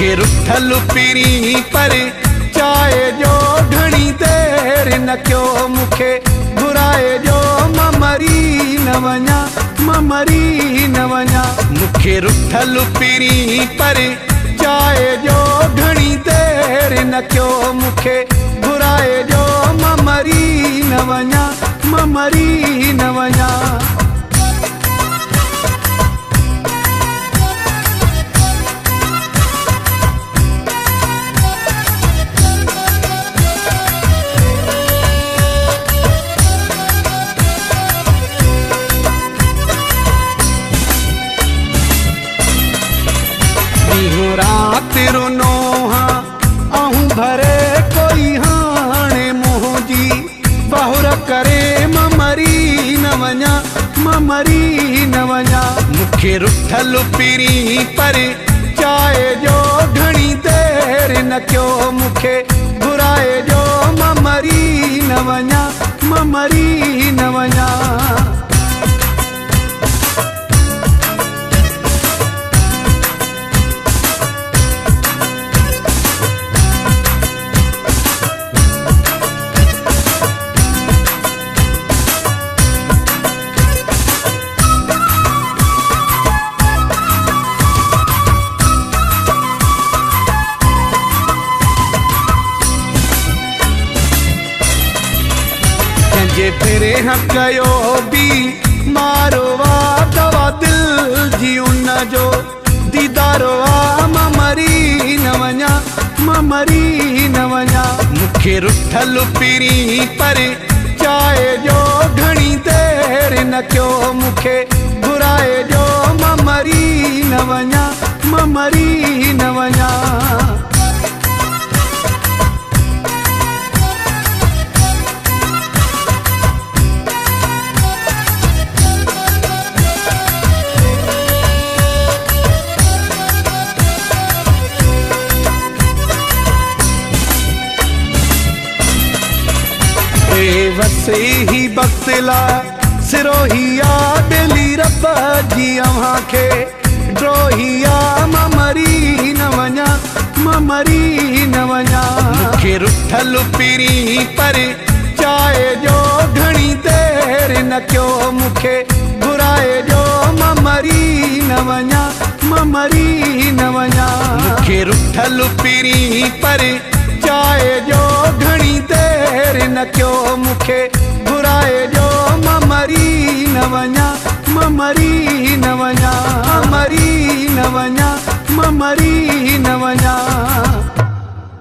मुखे रुठल पिरी पर चाहे जो घणी देर न क्यो मुखे घुराए जो मरी न वञा मरी न वञा मुखे रुठल पिरी पर चाहे जो घणी देर न क्यो मुखे घुराए जो मरी न वञा मरी न वञा रात रुनो हाँ आहूं भरे कोई हाणे मोहजी बहुर करे मरी न वञा मरी न वञा मुखे रुठल पिरी पर चाहे जो घणी देर न क्यो मुखे घुराए जो मरी न वञा मरी न वञा फिरे हकयो भी मारो वा दवा दिल जी उन जो दीदारो वा मरी न वञा मरी न वञा मुखे रुठल पिरी पर चाहे जो घणी देर न क्यो मुखे घुराए जो मरी न वञा मरी न वञा वसे ही बक्तला सिरोहिया दिली रब जी अव्हां खे ड्रोहिया मरी न वञा मरी न वञा मुखे रुठल पिरी पर चाहे जो घणी देर न क्यो मुखे घुराए जो मरी न वञा मरी न वञा मुखे रुठल पिरी पर चाहे जो घणी देर न क्यो मुखे घुराए जो मरी न वञा मरी न वञा मरी न वञा मरी न वञा